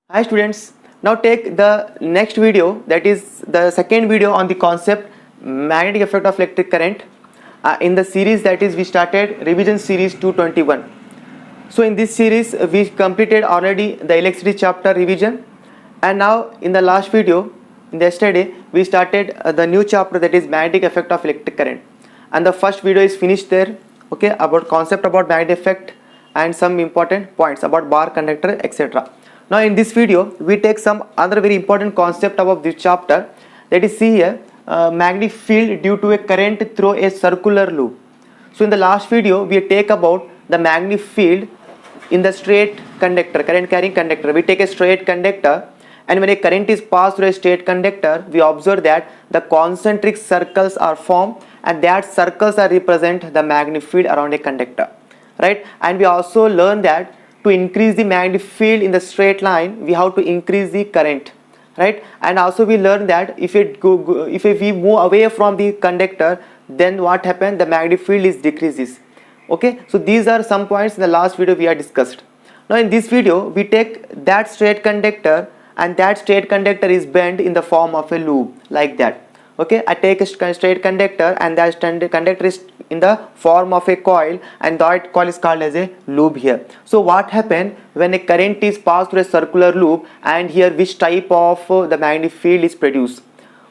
Hi students, now take the next video, that is the second video on the concept magnetic effect of electric current in the series, that is we started revision series 221. So in this series we completed already the electricity chapter revision, and now in the last video, in the yesterday, we started the new chapter, that is magnetic effect of electric current, and the first video is finished there, okay, about concept about magnetic effect and some important points about bar, conductor, etc. Now in this video we take some other very important concept about this chapter, that is see here magnetic field due to a current through a circular loop. So in the last video we take about the magnetic field in the straight conductor, current carrying conductor. We take a straight conductor, and when a current is passed through a straight conductor, we observe that the concentric circles are formed, and that circles are represent the magnetic field around a conductor, right? And we also learn that to increase the magnetic field in the straight line, we have to increase the current, right? And also we learn that if we move away from the conductor, then what happens, the magnetic field is decreases. Okay, so these are some points in the last video we have discussed. Now in this video we take that straight conductor, and that straight conductor is bent in the form of a loop, like that. Okay, I take a straight conductor, and that conductor is in the form of a coil, and that coil is called as a loop here. So what happens when a current is passed through a circular loop, and here which type of the magnetic field is produced?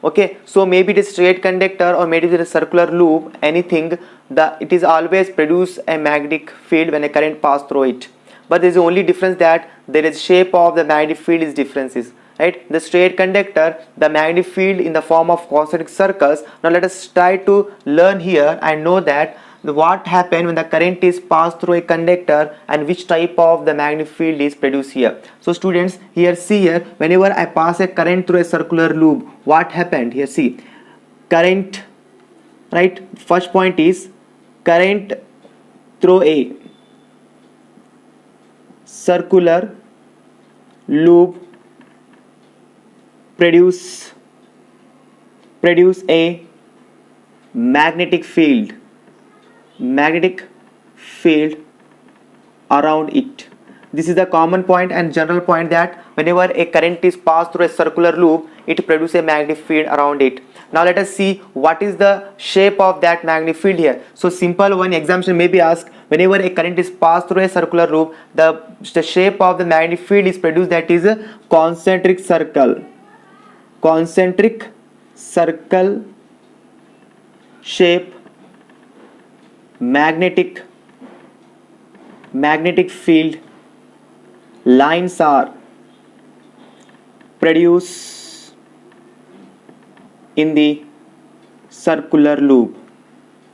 Okay, so maybe it is straight conductor or maybe it is a circular loop, anything, it is always produce a magnetic field when a current pass through it. But there is only difference that there is shape of the magnetic field is differences, right? The straight conductor, the magnetic field in the form of concentric circles. Now let us try to learn here and know that what happens when the current is passed through a conductor, and which type of the magnetic field is produced here. So students, here see here, whenever I pass a current through a circular loop, what happened here? See, current, right? First point is current through a circular loop produce a magnetic field around it. This is the common point and general point, that whenever a current is passed through a circular loop, it produces a magnetic field around it. Now let us see what is the shape of that magnetic field here. So simple one example may be asked, whenever a current is passed through a circular loop, the shape of the magnetic field is produced, that is a concentric circle shape magnetic field lines are produced in the circular loop,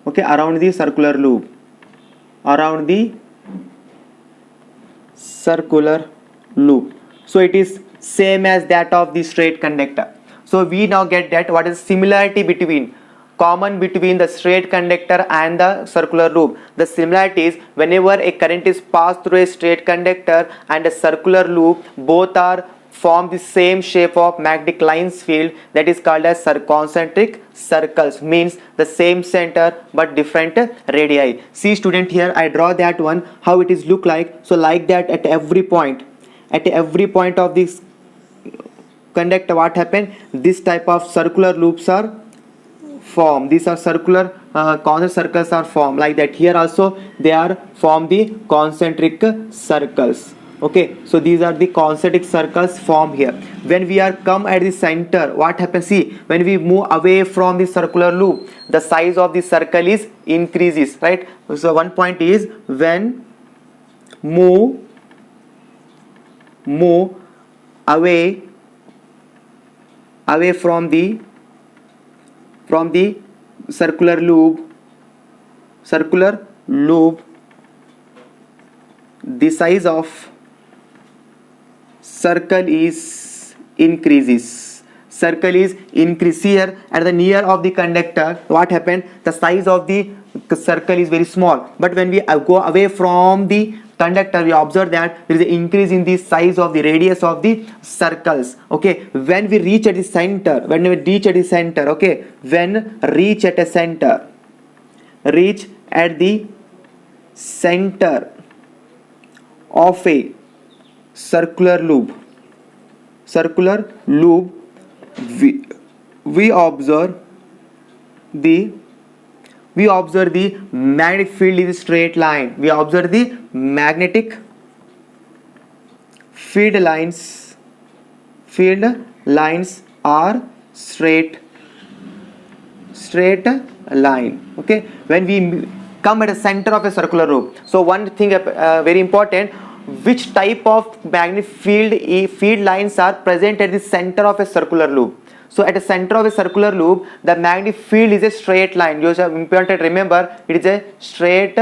okay, around the circular loop, so it is same as that of the straight conductor. So we now get that what is similarity common between the straight conductor and the circular loop. The similarity is whenever a current is passed through a straight conductor and a circular loop, both are form the same shape of magnetic lines field, that is called as concentric circles, means the same center but different radii. See student, here I draw that one, how it is look like. So like that, at every point of this conductor, what happened, this type of circular loops are formed. These are circular concentric circles are formed, like that. Here also they are form the concentric circles. Okay, so these are the concentric circles formed here. When we are come at the center, what happens? See, when we move away from the circular loop, the size of the circle is increases, right? So one point is when move away from the circular loop, the size of circle is increases. Here at the near of the conductor, what happened, the size of the circle is very small, but when we go away from the conductor, we observe that there is an increase in the size of the radius of the circles. Okay, when we reach at the center, okay, reach at the center of a circular loop, loop, we observe the magnetic field is a straight line. We observe the magnetic field lines are straight line. Okay, when we come at the center of a circular loop, so one thing very important, which type of magnetic field lines are present at the center of a circular loop. So at the center of a circular loop, the magnetic field is a straight line. You have important, remember, it is a straight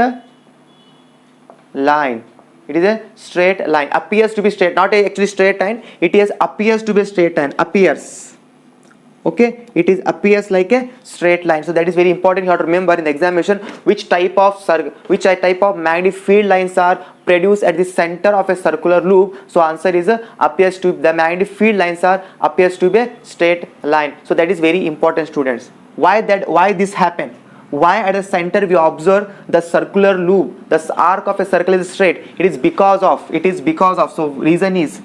line. It is a straight line, appears to be straight, not actually straight line. It is appears to be a straight line, appears. Okay, it is appears like a straight line. So that is very important. You have to remember in the examination which type of magnetic field lines are produced at the center of a circular loop. So answer is appears to, the magnetic field lines are appears to be a straight line. So that is very important, students. Why this happen? Why at the center we observe the circular loop, the arc of a circle is straight? It is because of. So reason is,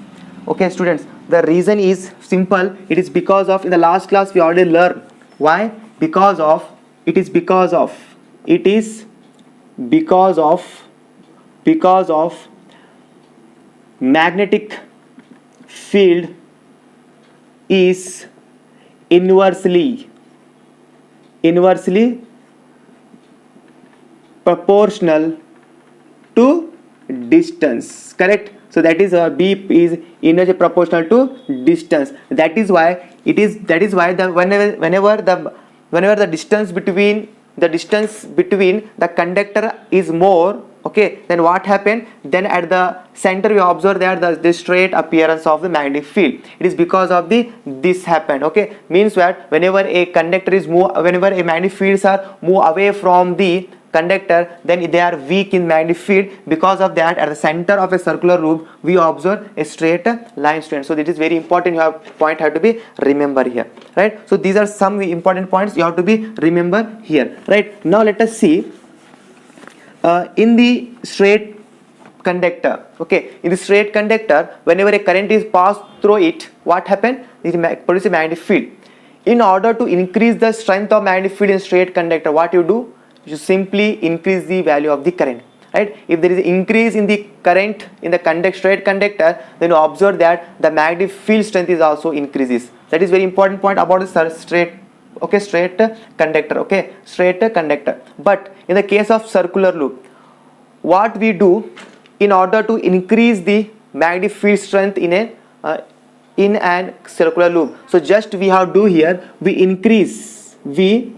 okay students, the reason is simple. It is because of, in the last class we already learned. Why? Because of magnetic field is inversely proportional to distance. Correct? So that is B is inversely proportional to distance. That is why the whenever the distance between the conductor is more, okay, then what happened? Then at the center we observe that the straight appearance of the magnetic field. It is because of this happened. Okay, means that whenever a conductor is whenever a magnetic fields are move away from the conductor, then they are weak in magnetic field. Because of that, at the center of a circular loop we observe a straight line, student. So this is very important. You have to be remember here, right? So these are some important points you have to be remember here, right? Now let us see in the straight conductor. Okay, in the straight conductor, whenever a current is passed through it, what happened? It produces a magnetic field. In order to increase the strength of magnetic field in straight conductor, what you do? You simply increase the value of the current, right? If there is an increase in the current in the straight conductor, then you observe that the magnetic field strength is also increases. That is very important point about the straight conductor. Okay, straight conductor. But in the case of circular loop, what we do in order to increase the magnetic field strength in an circular loop? So just we have do here, we increase the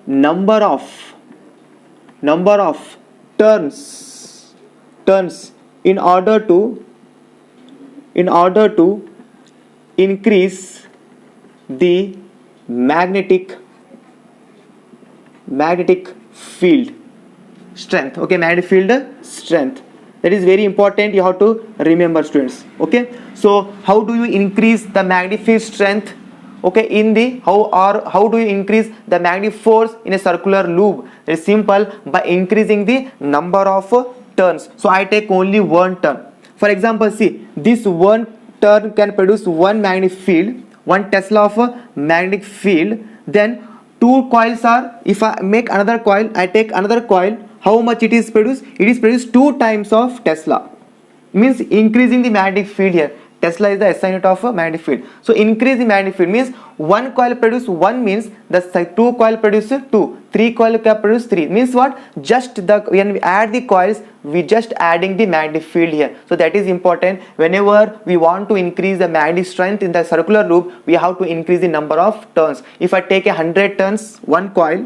number of turns in order to increase the magnetic field strength. Okay, magnetic field strength. That is very important. You have to remember, students. Okay, so how do you increase the magnetic field strength? Okay, in the how do you increase the magnetic force in a circular loop? It is simple, by increasing the number of turns. So I take only one turn. For example, see, this one turn can produce one magnetic field, 1 Tesla of a magnetic field. Then 2 coils are, if I make another coil, I take another coil, how much it is produced? It is produced 2 times of Tesla. Means increasing the magnetic field here. Tesla is the SI unit of a magnetic field. So increase the magnetic field means 1 coil produce 1, means the 2 coil produce 2, 3 coil can produce 3. Means what? Just when we add the coils, we just adding the magnetic field here. So that is important. Whenever we want to increase the magnetic strength in the circular loop, we have to increase the number of turns. If I take 100 turns 1 coil,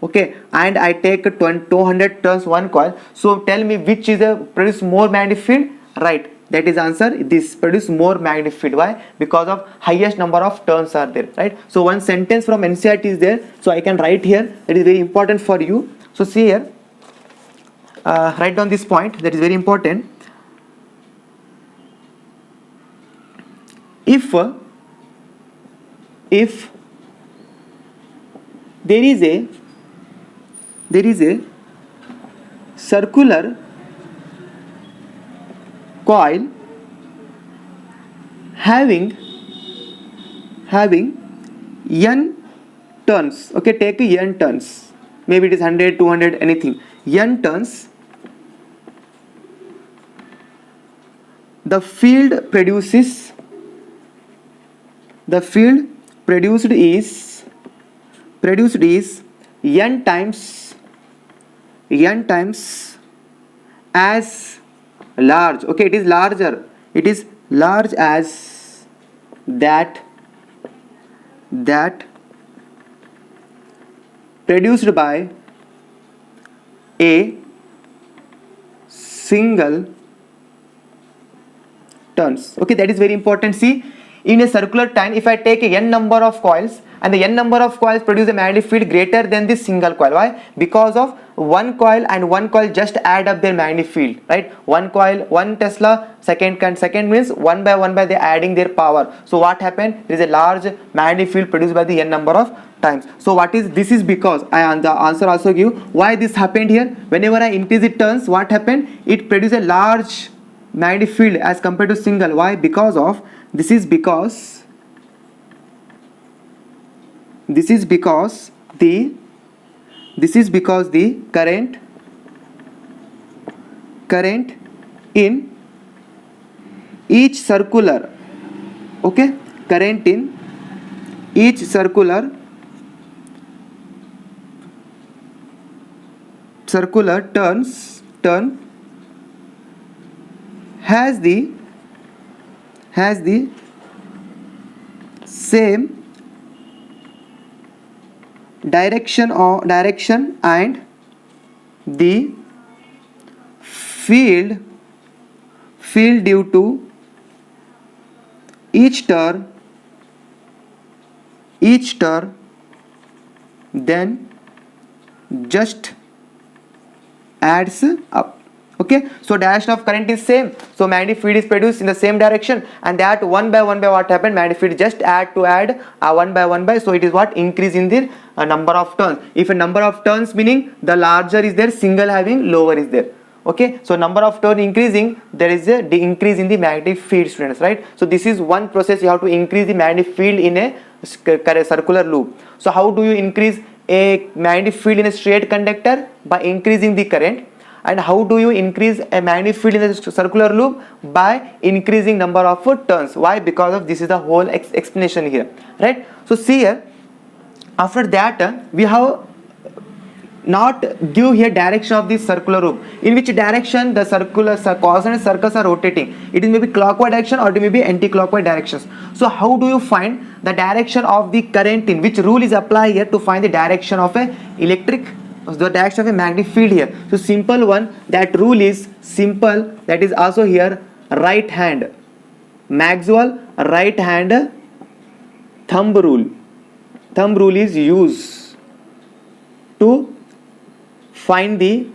okay, and I take 200 turns 1 coil, so tell me which is produce more magnetic field? Right, that is answer. This produce more magnetic field. Why? Because of highest number of turns are there, right? So one sentence from NCERT is there, so I can write here. That is very important for you. So see here, write down this point, that is very important. If there is a circular coil having n turns. Okay, take n turns, maybe it is 100, 200, anything, n turns, the field produced is n times as large. Okay, it is large as that produced by a single turns. Okay, that is very important. See, in a circular time, if I take a n number of coils and the n number of coils produce a magnetic field greater than this single coil. Why? Because of one coil and one coil just add up their magnetic field, right? One coil, 1 Tesla, second means one by they are adding their power. So what happened? There is a large magnetic field produced by the n number of times. So what is this? Is because the answer also give why this happened here. Whenever I increase the turns, what happened? It produces a large magnetic field as compared to single. Why? Because of this is because the current in each circular, okay, current in each circular turn has the same direction and the field due to each turn then just adds up. Okay, so direction of current is same, so magnetic field is produced in the same direction, and that one by what happened, magnetic field just add one by, so it is what increase in the number of turns. If a number of turns meaning the larger is there, single having lower is there. Okay, so number of turn increasing, there is a increase in the magnetic field, students, right? So this is one process, you have to increase the magnetic field in a circular loop. So how do you increase a magnetic field in a straight conductor? By increasing the current. And how do you increase a magnetic field in a circular loop? By increasing number of turns. Why? Because of this is the whole explanation here, right? So see here, after that we have not give here direction of this circular loop, in which direction the coordinate circles are rotating. It is maybe clockwise direction or it may be anti-clockwise directions. So how do you find the direction of the current in which rule is applied here to find the direction of a the direction of a magnetic field here? So simple one, that rule is simple, that is also here right hand, Maxwell right hand thumb rule is used to find the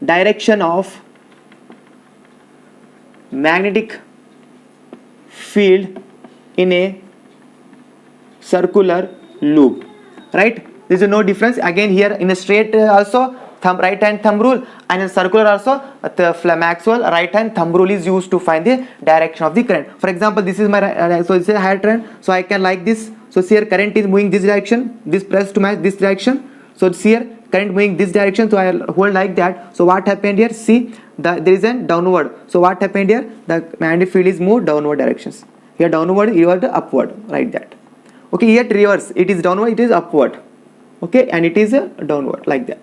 direction of magnetic field in a circular loop, right? There is no difference. Again here in a straight also right hand thumb rule, and in circular also the Maxwell right hand thumb rule is used to find the direction of the current. For example, this is my so it's a higher trend, so I can like this. So here current is moving this direction, this press to match this direction. So here current moving this direction, so I hold like that. So what happened here? See, there is a downward. So what happened here? The magnetic field is moved downward directions. Here downward, here upward, like that. Okay, here reverse. It is downward, it is upward. Okay, and it is downward, like that.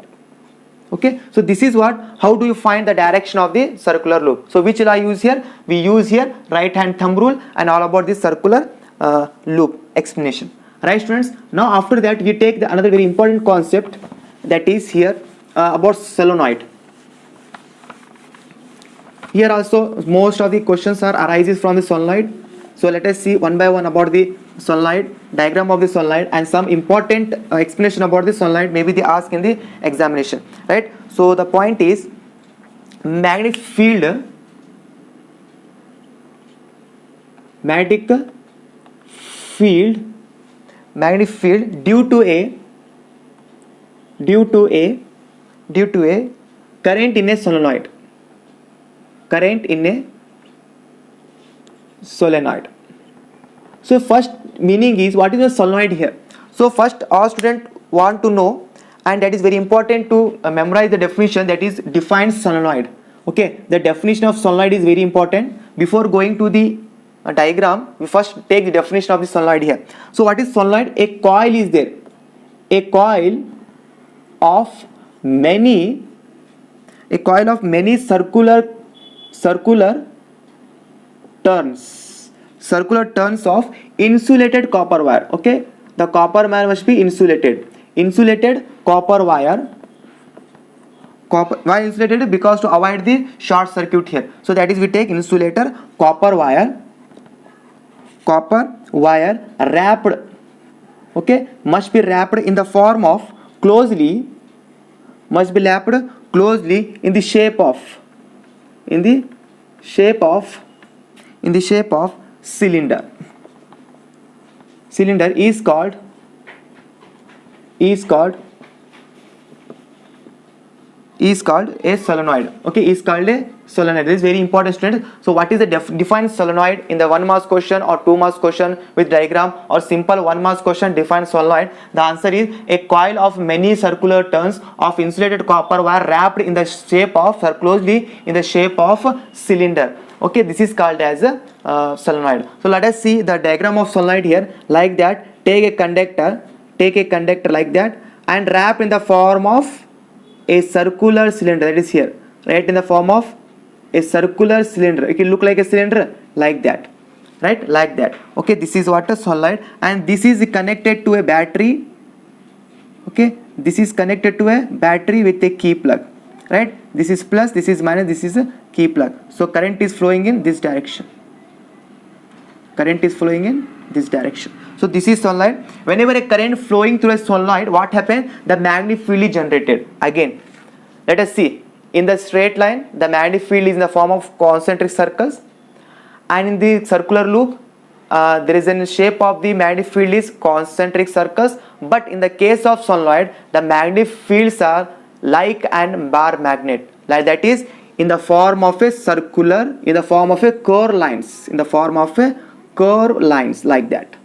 Okay, so this is what, how do you find the direction of the circular loop? So which will I use here? We use here right hand thumb rule and all about this circular loop explanation, right, students? Now after that we take the another very important concept, that is here about solenoid. Here also most of the questions are arises from the solenoid. So let us see one by one about the solenoid, diagram of the solenoid, and some important explanation about the solenoid maybe they ask in the examination, right? So the point is magnetic field due to a current in a solenoid, current in a solenoid. So first meaning is, what is a solenoid here? So first all students want to know, and that is very important to memorize the definition, that is defined solenoid. Okay, the definition of solenoid is very important. Before going to the diagram, we first take the definition of the solenoid here. So what is solenoid? A coil is there, a coil of many circular turns of insulated copper wire. Okay, the copper wire must be insulated copper wire. Why insulated? Because to avoid the short circuit here. So that is, we take insulator copper wire wrapped, okay, must be wrapped in the form of closely in the shape of cylinder. Cylinder is called a solenoid. Okay, is called a solenoid. This is very important, student. So what is the defined solenoid in the 1 marks question or 2 marks question with diagram, or simple 1 marks question defined solenoid? The answer is a coil of many circular turns of insulated copper wire wrapped in the shape of, or closely in the shape of, cylinder. Okay, this is called as a solenoid. So let us see the diagram of solenoid here. Like that, take a conductor like that, and wrap in the form of a circular cylinder, that is here, right, in the form of a circular cylinder. It will look like a cylinder, like that, right, like that. Okay, this is what a solenoid, and this is connected to a battery. Okay, this is connected to a battery with a key plug, right? This is plus, this is minus, this is a key plug. So current is flowing in this direction. So this is solenoid. Whenever a current flowing through a solenoid, what happens? The magnetic field is generated. Again, let us see. In the straight line, the magnetic field is in the form of concentric circles, and in the circular loop, there is a shape of the magnetic field is concentric circles. But in the case of solenoid, the magnetic fields are like an bar magnet, like that is in the form of a circular, in the form of a curved lines, like that.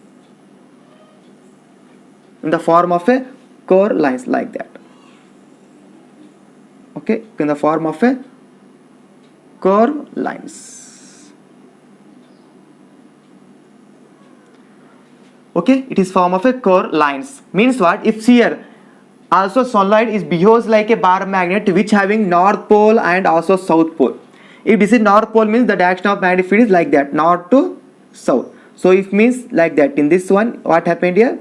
In the form of a curved lines, like that. Okay, in the form of a curved lines. Okay, it is form of a curved lines. Means what? If here also solenoid is behaves like a bar magnet, which having north pole and also south pole. If this is north pole, means the direction of magnetic field is like that, north to south. So if means like that, in this one, what happened here?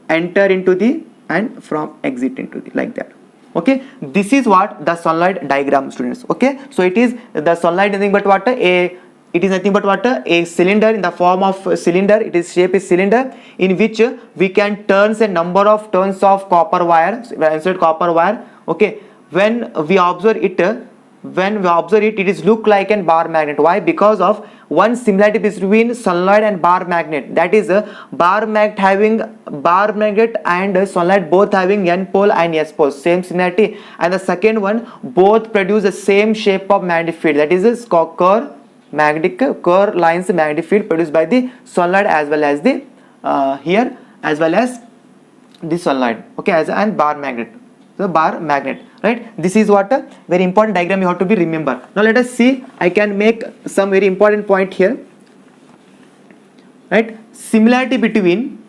Enter into the, and from exit into the, like that. Okay, this is what the solenoid diagram, students. Okay, so it is the solenoid nothing but what? A cylinder in the form of cylinder. It is shape is cylinder, in which we can turns a number of turns of copper wire, insert copper wire. Okay, when we observe it, it is look like a bar magnet. Why? Because of one similarity between solenoid and bar magnet, that is bar magnet and solenoid both having n pole and s pole, same similarity. And the second one, both produce the same shape of magnetic field, that is a curved lines magnetic field produced by the solenoid as well as the here as well as the solenoid. Okay, as and bar magnet. So bar magnet, right? This is what a very important diagram you have to be remember. Now let us see. I can make some very important point here, right? Similarity between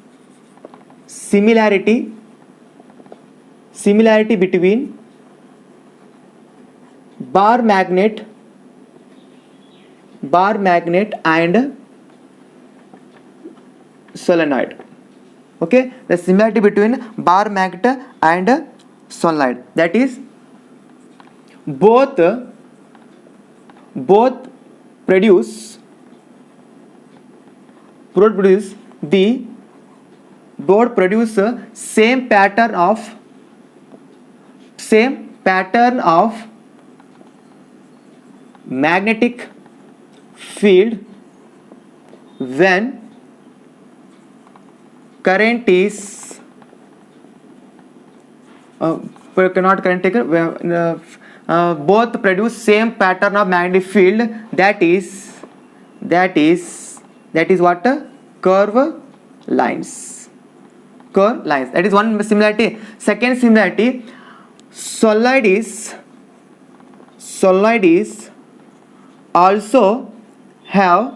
bar magnet and solenoid. Okay, the similarity between bar magnet and solenoid, that is both produce same pattern of magnetic field when current is both produce same pattern of magnetic field, that is what? Curve lines. That is one similarity. Second similarity, solenoid is also have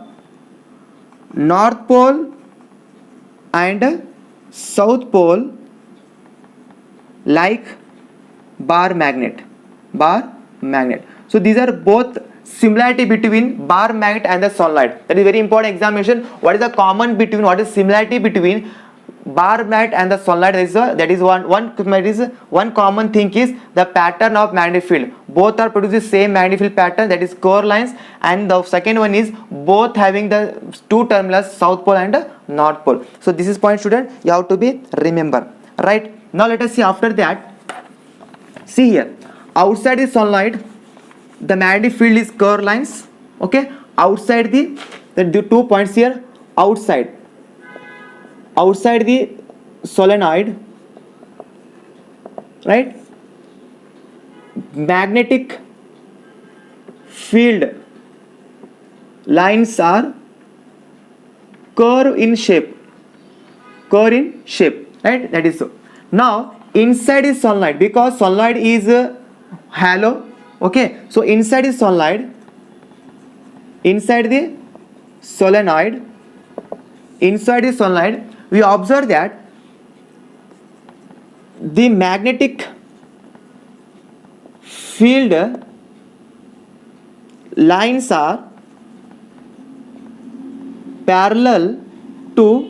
north pole and south pole like bar magnet. So these are both similarity between bar magnet and the solenoid. That is very important examination. What is the common between, what is similarity between bar magnet and the solenoid? That is one common thing is the pattern of magnetic field. Both are producing same magnetic field pattern, that is core lines, and the second one is both having the two terminals, south pole and north pole. So this is point, student, you have to be remember, right? Now let us see after that. See here, outside the solenoid the magnetic field is curved lines. Okay, outside the 2 points here, outside the solenoid, right, magnetic field lines are curve in shape, right? That is so. Now inside is solenoid, because solenoid is hollow. Okay, so inside the solenoid, we observe that the magnetic field lines are parallel to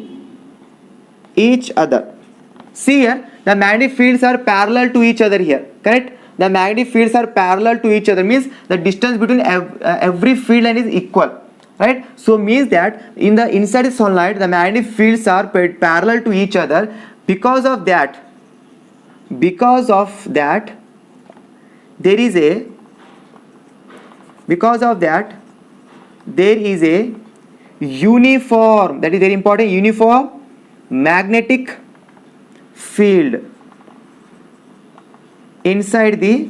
each other. See here, the magnetic fields are parallel to each other here, correct? The magnetic fields are parallel to each other, means the distance between every field line is equal, right? So means that in the inside the solenoid the magnetic fields are parallel to each other. Because of that there is a uniform, that is very important, uniform magnetic field inside the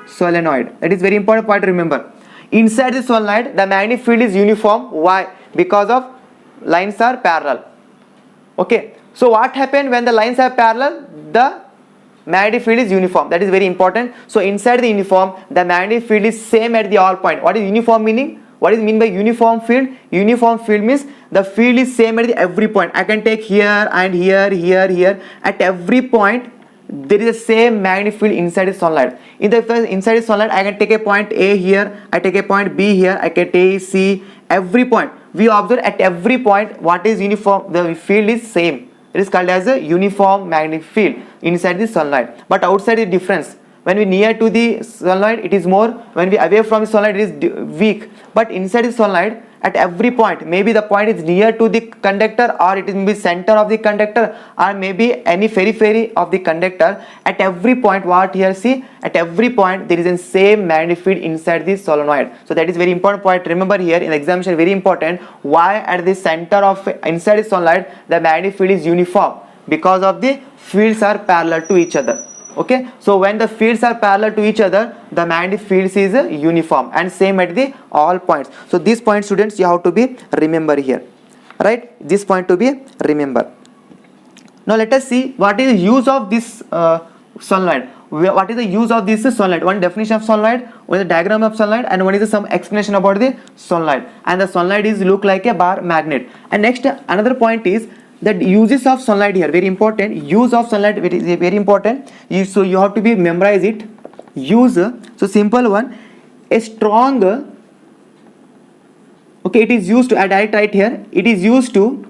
solenoid. That is very important point to remember. Inside the solenoid the magnetic field is uniform. Why? Because of lines are parallel. Okay, so what happened when the lines are parallel? The magnetic field is uniform. That is very important. So inside the uniform the magnetic field is same at the all point. What is uniform meaning? What is mean by uniform field? Uniform field means the field is same at every point. I can take here and here. At every point there is a same magnetic field inside the solenoid. Inside the solenoid I can take a point A here, I take a point B here, I can take C. Every point we observe, at every point what is uniform, the field is same. It is called as a uniform magnetic field inside the solenoid. But outside is difference. When we near to the solenoid it is more, when we away from the solenoid it is weak. But inside the solenoid at every point, maybe the point is near to the conductor, or it may be center of the conductor, or maybe any periphery of the conductor. At every point, what here see, at every point there is a same magnetic field inside the solenoid. So that is very important point. Remember here in the examination, very important, why at the center of inside the solenoid the magnetic field is uniform? Because of the fields are parallel to each other. Okay, so when the fields are parallel to each other the magnetic fields is uniform and same at the all points. So this point, students, you have to be remember here, right? This point to be remember. Now let us see what is the use of this solenoid. What is the use of this solenoid? One definition of solenoid, one is the diagram of solenoid, and one is some explanation about the solenoid. And the solenoid is look like a bar magnet. And next another point is the uses of sunlight here, very important. Use of sunlight very important. So you have to be memorize it. Use, so simple one, a strong, okay, it is used to, I direct right here, it is used to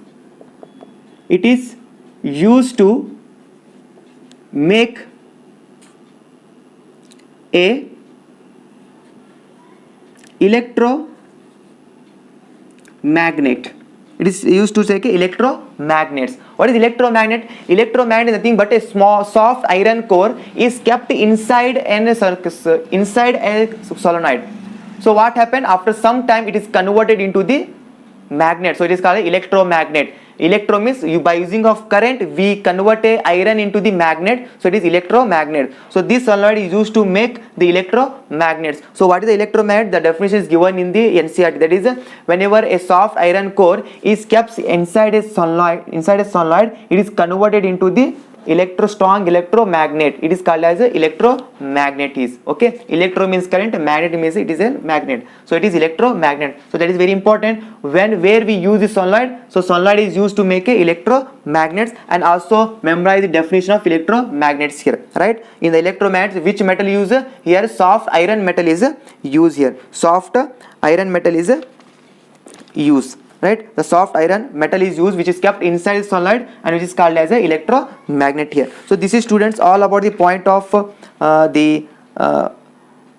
make a electromagnet. It is used to say electromagnets. What is electromagnet? Electromagnet is nothing but a small soft iron core is kept inside a solenoid. So what happened? After some time it is converted into the magnet. So it is called electromagnet. Electro means by using of current we convert a iron into the magnet, so it is electromagnet. So this solenoid is used to make the electromagnets. So what is the electromagnet? The definition is given in the NCERT, that is whenever a soft iron core is kept inside a solenoid, it is converted into the strong electromagnet. It is called as a electromagnet is. Okay, electro means current, magnet means it is a magnet, so it is electromagnet. So that is very important where we use the solenoid. So solenoid is used to make a electromagnets, and also memorize the definition of electromagnets here, right? In the electromagnets, which metal use here? Soft iron metal is used here. Soft iron metal is used, right? The soft iron metal is used, which is kept inside the solenoid and which is called as a electromagnet here. So this is, students, all about the point of the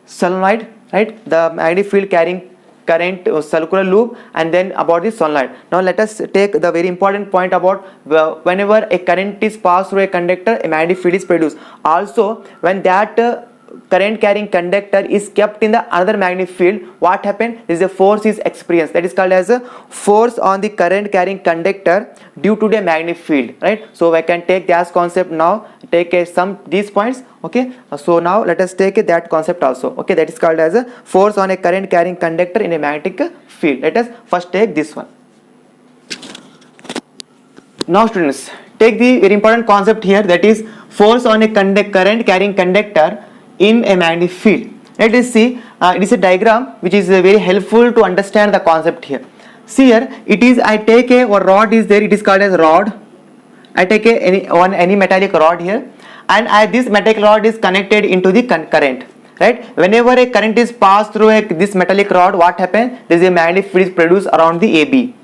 solenoid, right? The magnetic field carrying current, circular loop, and then about the solenoid. Now let us take the very important point about whenever a current is passed through a conductor, a magnetic field is produced. Also, when that current carrying conductor is kept in the another magnetic field, what happened? There is a force is experienced, that is called as a force on the current carrying conductor due to the magnetic field, right? So I can take that concept now, take some these points. Okay, so now let us take that concept also. Okay, that is called as a force on a current carrying conductor in a magnetic field. Let us first take this one. Now students, take the very important concept here, that is force on a current carrying conductor in a magnetic field. Let us see, it is a diagram which is very helpful to understand the concept here. See here, it is, I take a rod is there, it is called as rod. I take any metallic rod here, and this metallic rod is connected into the current, right? Whenever a current is passed through this metallic rod, what happens? There is a magnetic field is produced around the AB,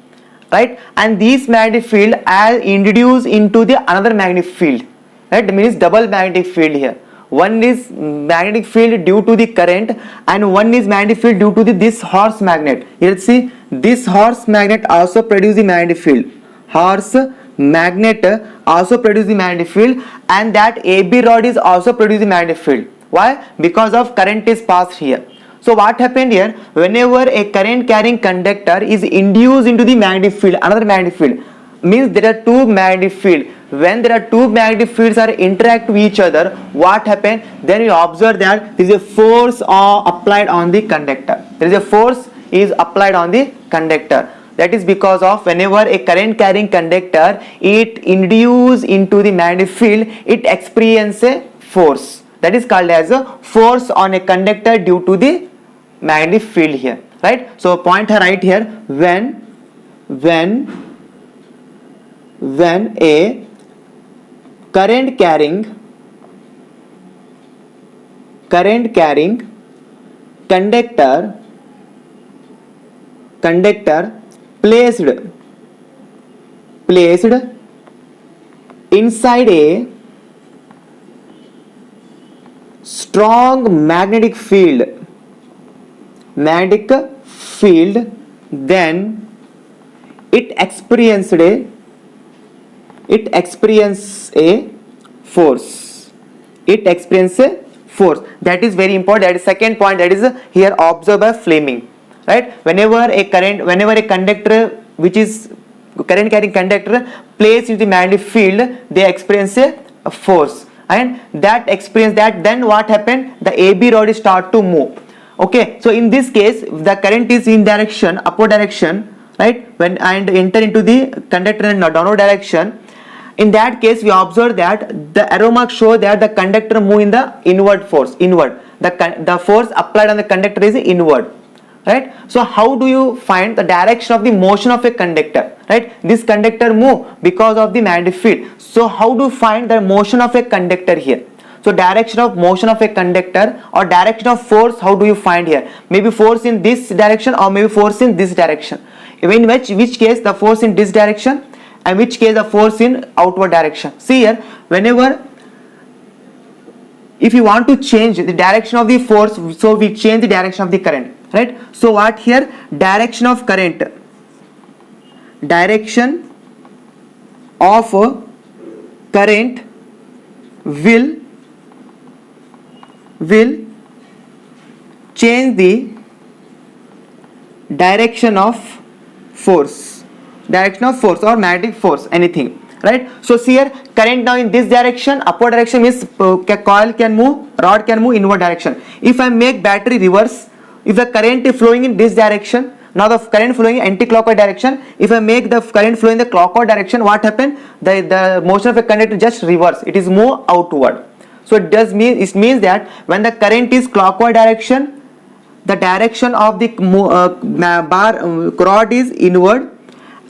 right? And this magnetic field is introduced into the another magnetic field, right? That means double magnetic field here. One is magnetic field due to the current, and one is magnetic field due to this horse magnet. Here see, this horse magnet also produce the magnetic field. Horse magnet also produce the magnetic field, and that AB rod is also produce the magnetic field. Why? Because of current is passed here. So what happened here? Whenever a current carrying conductor is induced into the magnetic field, another magnetic field, means there are two magnetic fields. When there are two magnetic fields are interact with each other, what happens? Then you observe that there is a force applied on the conductor. There is a force is applied on the conductor. That is because of whenever a current carrying conductor it induced into the magnetic field, it experiences a force. That is called as a force on a conductor due to the magnetic field here, right? So point right here, when a current carrying conductor placed inside a strong magnetic field, then it experiences a force. That is very important. That is second point, that is here observed by Fleming, right? Whenever a conductor which is current carrying conductor placed in the magnetic field, they experience a force, and then what happened? The AB rod start to move. Okay, so in this case the current is in direction, upward direction, right? When and enter into the conductor in downward direction, in that case we observe that the arrow mark show that the conductor move in the inward. The force applied on the conductor is inward, right? So how do you find the direction of the motion of a conductor, right? This conductor move because of the magnetic field. So how do you find the motion of a conductor here? So direction of motion of a conductor or direction of force, how do you find here? Maybe force in this direction or maybe force in this direction. In which case the force in this direction, and which case the force in outward direction. See here, whenever if you want to change the direction of the force, so we change the direction of the current, right? So what here? Direction of current, direction of current will change the direction of force. direction of force or magnetic force, anything, right? So see here, current now in this direction, upward direction means coil can move, rod can move inward direction. If I make battery reverse, if the current is flowing in this direction, now the current flowing in anti-clockwise direction, if I make the current flow in the clockwise direction, what happen? The motion of a conductor just reverse, it is move outward. So it means that when the current is clockwise direction, the direction of the rod is inward,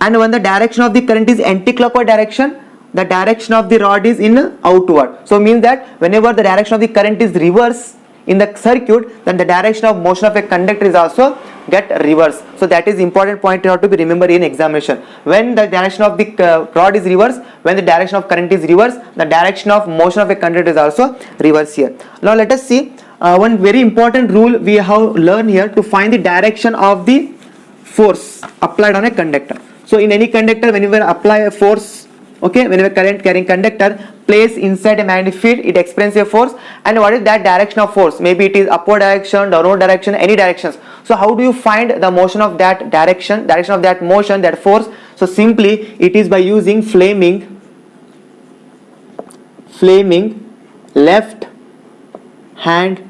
and when the direction of the current is anti-clockwise direction, the direction of the rod is in outward. So means that whenever the direction of the current is reverse in the circuit, then the direction of motion of a conductor is also get reverse. So that is important point you have to be remember in examination. When the direction of the rod is reverse, when the direction of current is reverse, the direction of motion of a conductor is also reverse here. Now let us see one very important rule we have learned here to find the direction of the force applied on a conductor. So in any conductor, whenever apply a force, okay, whenever current carrying conductor placed inside a magnetic field, it experiences a force, and what is that direction of force? Maybe it is upward direction, downward direction, any directions. So how do you find the motion of that direction of that motion, that force? So simply it is by using Fleming left hand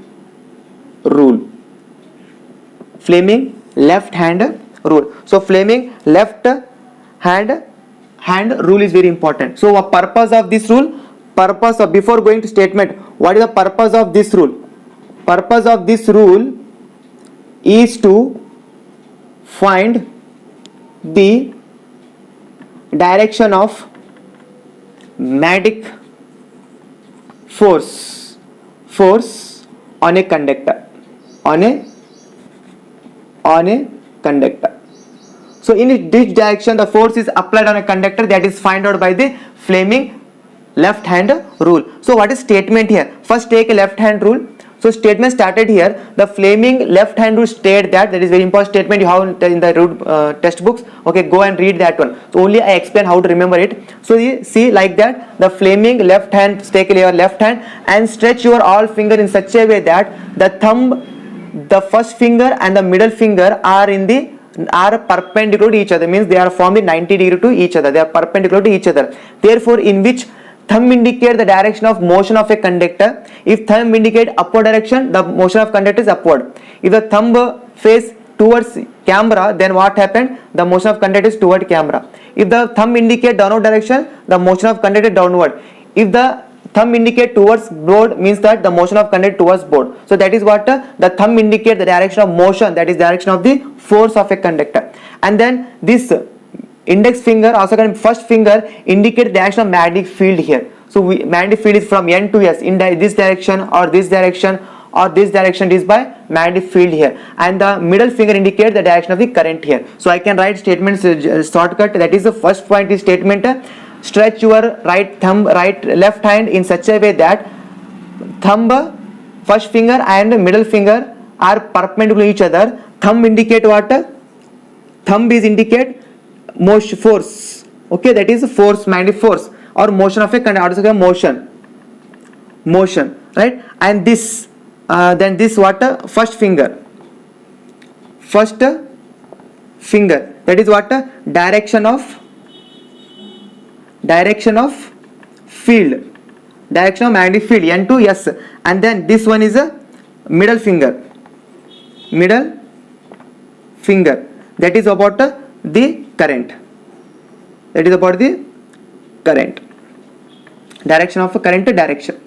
rule. Fleming left hand rule. So Fleming left hand rule is very important. So what purpose of this rule? Purpose of, before going to statement, what is the purpose of this rule? Purpose of this rule is to find the direction of magnetic force on a conductor, on a conductor. So in this direction the force is applied on a conductor, that is find out by the Fleming left hand rule. So what is statement here? First take a left hand rule. So statement started here. The Fleming left hand rule state that is very important statement you have in the textbooks. Okay, go and read that one. So only I explain how to remember it. So you see like that, the Fleming left hand, take your left hand and stretch your all finger in such a way that the thumb, the first finger and the middle finger are perpendicular to each other, means they are forming 90 degree to each other, they are perpendicular to each other. Therefore in which thumb indicate the direction of motion of a conductor. If thumb indicate upward direction, the motion of conductor is upward. If the thumb face towards camera, then what happened? The motion of conductor is toward camera. If the thumb indicate downward direction, the motion of conductor is downward. If the thumb indicate towards board, means that the motion of conductor towards board. So that is what the thumb indicate the direction of motion, that is direction of the force of a conductor. And then this index finger, also first finger, indicate the direction of magnetic field here. So magnetic field is from N to S in this direction or this direction or this direction is by magnetic field here, and the middle finger indicate the direction of the current here. So I can write statements shortcut, that is the first point is statement stretch your left hand in such a way that thumb, first finger and middle finger are perpendicular to each other. Thumb indicate what? Thumb is indicate motion force, okay, that is force, magnetic force or motion of a conductor, also motion, right? And this then this what? First finger, that is what? Direction of field, direction of magnetic field, N to S. And then this one is a middle finger, that is about the current, direction of current direction.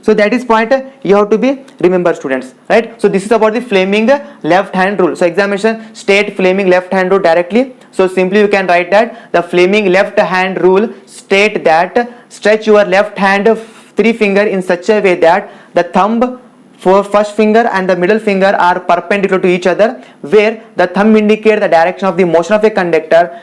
So that is point you have to be remember, students, right? So this is about the Fleming left hand rule. So examination state Fleming left hand rule directly. So simply you can write that the Fleming left hand rule state that stretch your left hand three finger in such a way that the thumb, first finger and the middle finger are perpendicular to each other, where the thumb indicate the direction of the motion of a conductor,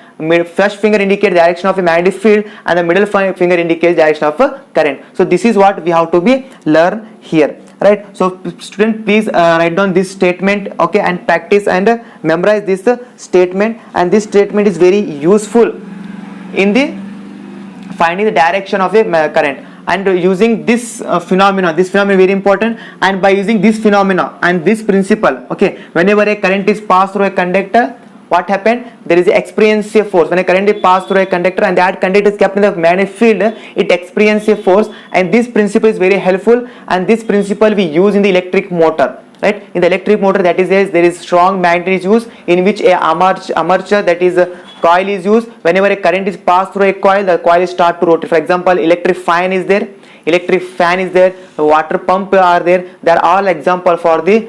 first finger indicate the direction of a magnetic field, and the middle finger indicates direction of a current. So this is what we have to be learn here, right? So student, please write down this statement, okay, and practice and memorize this statement. And this statement is very useful in the finding the direction of a current. And using this phenomenon is very important, and by using this phenomena and this principle, okay, whenever a current is passed through a conductor, what happened? There is a experience a force. When a current is passed through a conductor and that conductor is kept in the magnetic field, it experiences a force, and this principle is very helpful, and this principle we use in the electric motor. Right, in the electric motor, that is, there is strong magnet is used, in which a armature, that is a coil, is used. Whenever a current is passed through a coil, the coil is start to rotate. For example, electric fan is there, water pump are there. They are all example for the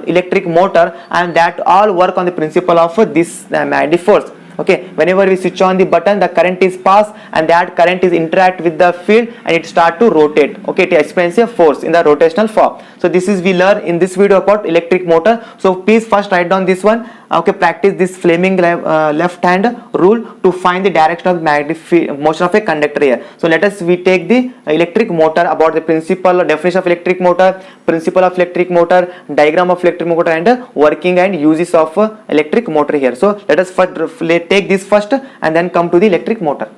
electric motor, and that all work on the principle of this magnetic force. Okay, whenever we switch on the button, the current is passed, and that current is interact with the field, and it start to rotate. Okay, it experience a force in the rotational form. So this is we learn in this video about electric motor. So please first write down this one. Okay, practice this Fleming left hand rule to find the direction of magnetic motion of a conductor here. So let us we take the electric motor, about the principle, definition of electric motor, principle of electric motor, diagram of electric motor, and working and uses of electric motor here. So let us first take this first and then come to the electric motor.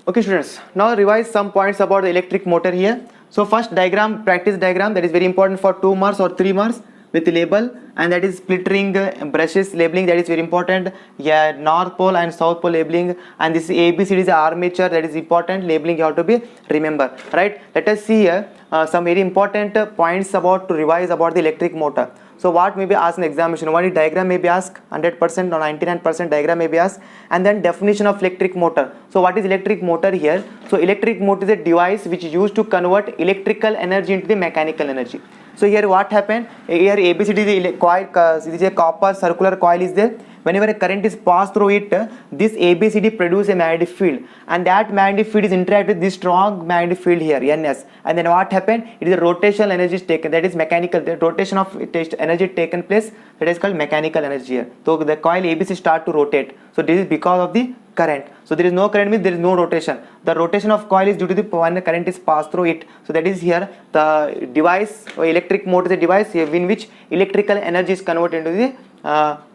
Okay students, now revise some points about the electric motor here. So first diagram, practice diagram, that is very important for 2 marks or 3 marks, with label, and that is split ring brushes labeling, that is very important. Yeah, north pole and south pole labeling, and this ABCD is armature, that is important labeling, you have to be remember, right? Let us see here some very important points about to revise about the electric motor. So what may be asked in examination? What is diagram may be asked, 100% or 99% diagram may be asked, and then definition of electric motor. So what is electric motor here? So electric motor is a device which is used to convert electrical energy into the mechanical energy. So here what happened? Here ABCD is a coil, is a copper circular coil is there. Whenever a current is passed through it, this ABCD produces a magnetic field, and that magnetic field is interacted with this strong magnetic field here, NS. And then what happened? It is a rotational energy is taken, that is mechanical. The rotation of energy taken place, that is called mechanical energy here. So the coil ABC start to rotate. So this is because of the current. So there is no current means there is no rotation. The rotation of coil is due to the when the current is passed through it. So that is here the device, or electric motor is a device in which electrical energy is converted into the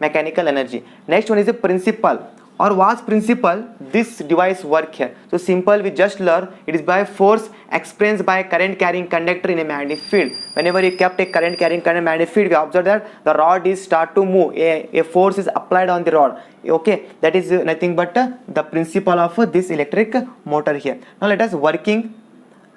mechanical energy. Next one is the principle, or what's principle this device work here. So simple, we just learn it is by force experienced by current carrying conductor in a magnetic field. Whenever you kept a current carrying magnetic field, we observe that the rod is start to move, a force is applied on the rod. Okay, that is nothing but the principle of this electric motor here. Now let us working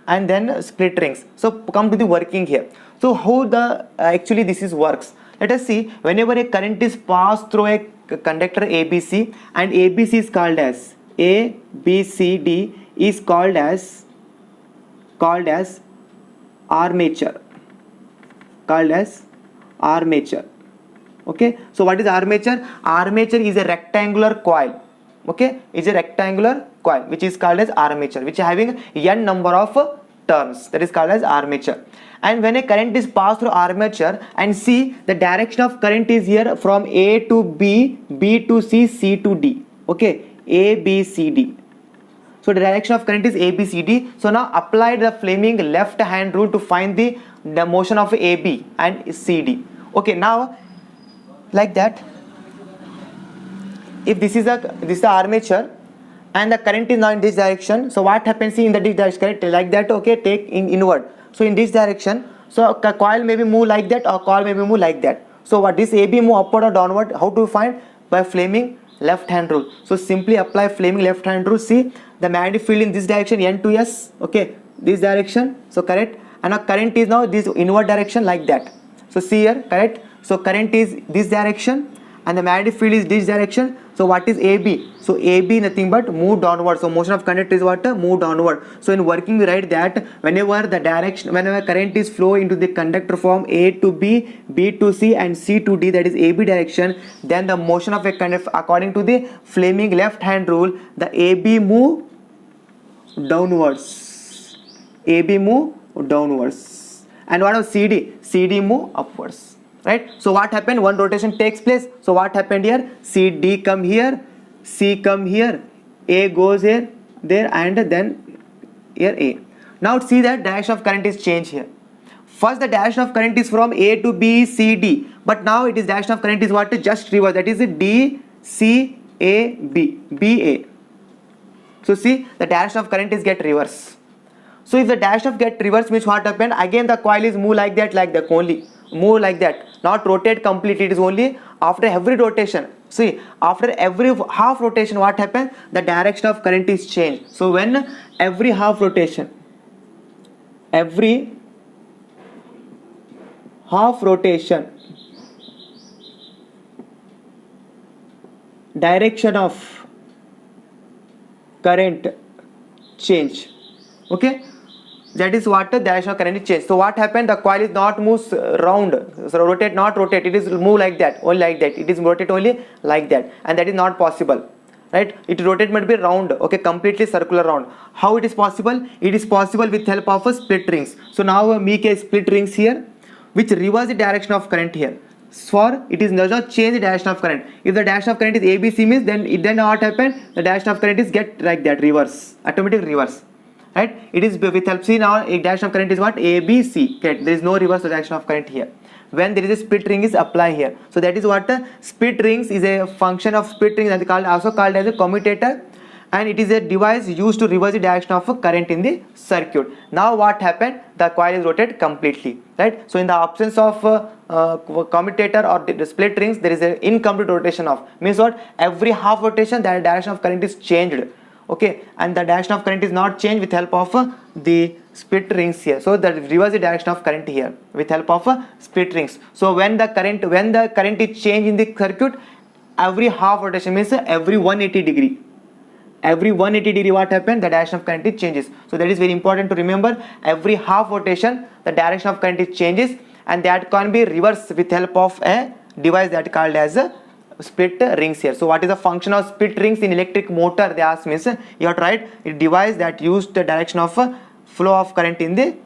and then split rings. So come to the working here. So how the actually this is works. Let us see, whenever a current is passed through a conductor ABC, and ABC is called as ABCD is called as armature, Okay, so what is armature? Armature is a rectangular coil. Okay, is a rectangular coil which is called as armature, which is having n number of turns, that is called as armature. And when a current is passed through armature, and see the direction of current is here from A to B, B to C, C to D. Okay, A, B, C, D. So the direction of current is A, B, C, D. So now apply the Fleming left hand rule to find the motion of A, B and C, D. Okay, now like that, if this is the armature and the current is now in this direction, so what happens? See in the this direction, like that. Okay, take in inward. So in this direction, so a coil may be move like that, or coil may be move like that. So what this AB move upward or downward? How to find? By Fleming left hand rule. So simply apply Fleming left hand rule. See the magnetic field in this direction, N to S. Okay, this direction. So correct. And now current is now this inward direction, like that. So see here, correct. So current is this direction, and the magnetic field is this direction. So what is AB? So AB nothing but move downward. So motion of conductor is what? Move downward. So in working we write that whenever current is flow into the conductor from A to B, B to C, and C to D, that is AB direction, then the motion of a conductor according to the Fleming left hand rule, the AB move downwards. AB move downwards. And what of CD? CD move upwards. Right, so what happened? One rotation takes place. So what happened here? CD come here, C come here, A goes here, there, and then here A. Now see that direction of current is changed here. First the direction of current is from A to B, C, D, but now it is direction of current is what? Just reverse. That is D, C, A, B, B, A. So see the direction of current is get reverse. So if the direction of get reverse means what happened? Again the coil is move like that only. move like that, not rotate completely. It is only after every rotation. See, after every half rotation, what happens? The direction of current is changed. So when every half rotation, direction of current change, okay, that is what the direction of current is changed. So what happened? The coil is not moves round, so rotate, not rotate, it is move like that, only like that, it is rotate only like that, and that is not possible, right? It rotate might be round, okay, completely circular round. How it is possible? It is possible with help of a split rings. So now make a split rings here which reverse the direction of current here. For it is does not change the direction of current. If the direction of current is ABC means then what happen? The direction of current is get like that, reverse, automatic reverse, right? It is with help. See now a direction of current is what? ABC. Okay, there is no reverse direction of current here when there is a split ring is apply here. So that is what split rings is a function of split rings, and also called as a commutator, and it is a device used to reverse the direction of a current in the circuit. Now what happened? The coil is rotated completely, right? So in the absence of commutator or the split rings, there is an incomplete rotation of, means what? Every half rotation the direction of current is changed, okay, and the direction of current is not changed with help of the split rings here. So that reverse the direction of current here with help of split rings. So when the current is changed in the circuit, every half rotation means every 180 degree. Every 180 degree what happened? The direction of current is changes. So that is very important to remember. Every half rotation the direction of current is changes, and that can be reversed with help of a device that called as a split rings here. So what is the function of split rings in electric motor? They ask means you have to write a device that used the direction of flow of current in the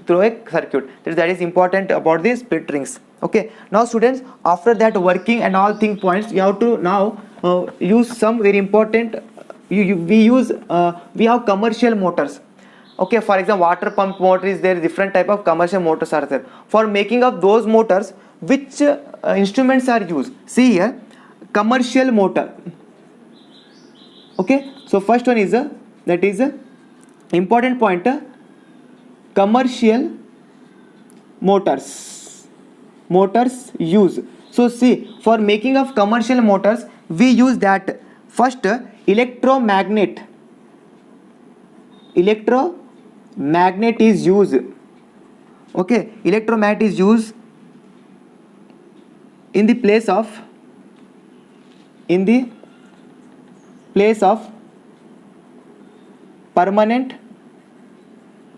through a circuit. That is important about the split rings. Okay, now students, after that working and all thing points, you have to now use some very important. We have commercial motors. Okay, for example, water pump motor is there, different type of commercial motors are there. For making of those motors, which instruments are used? See here, commercial motor. Okay, so first one is that is important point, commercial motors use. So see, for making of commercial motors, we use that first electromagnet is used. Okay, electromagnet is used in the place of permanent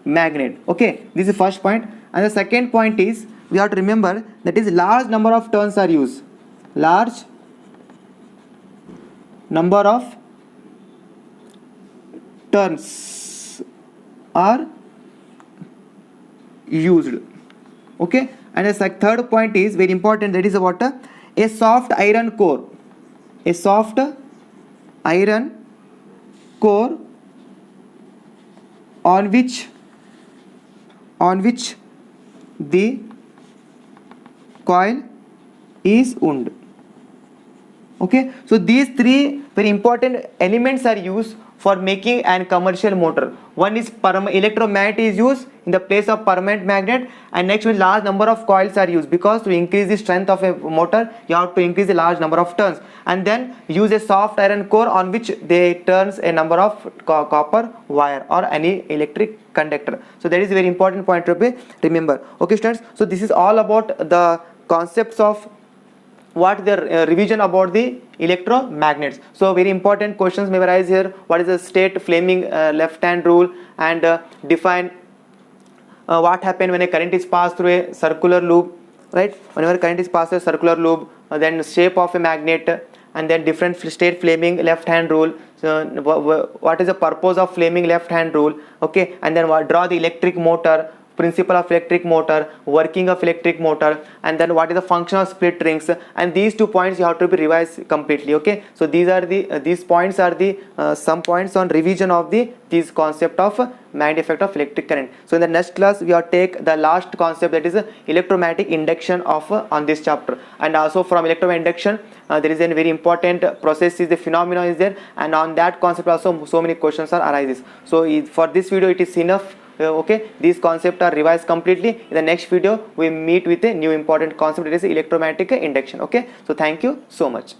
magnet. Okay, this is the first point. And the second point is we have to remember that is large number of turns are used. Large number of turns are used. Okay, and the third point is very important, that is about a soft iron core. A soft iron core on which the coil is wound. Okay, so these three very important elements are used for making an commercial motor. One is electromagnet is used in the place of permanent magnet, and next one large number of coils are used, because to increase the strength of a motor you have to increase the large number of turns, and then use a soft iron core on which they turns a number of copper wire or any electric conductor. So that is a very important point to be remember. Okay students, so this is all about the concepts of what the revision about the electromagnets. So very important questions may arise here. What is the state Fleming left hand rule, and define what happen when a current is passed through a circular loop, right? Whenever current is passed through a circular loop, then shape of a magnet, and then different state Fleming left hand rule. So what is the purpose of Fleming left hand rule? Okay, and then draw the electric motor, principle of electric motor, working of electric motor, and then what is the function of split rings, and these 2 points you have to be revised completely. Okay, so these are the these points are the some points on revision of this concept of magnetic effect of electric current. So in the next class we have take the last concept, that is electromagnetic induction of on this chapter, and also from electromagnetic induction there is a very important process is the phenomenon is there, and on that concept also so many questions are arises. So for this video it is enough Okay, these concepts are revised completely. In the next video we meet with a new important concept, that is electromagnetic induction. Okay, so thank you so much.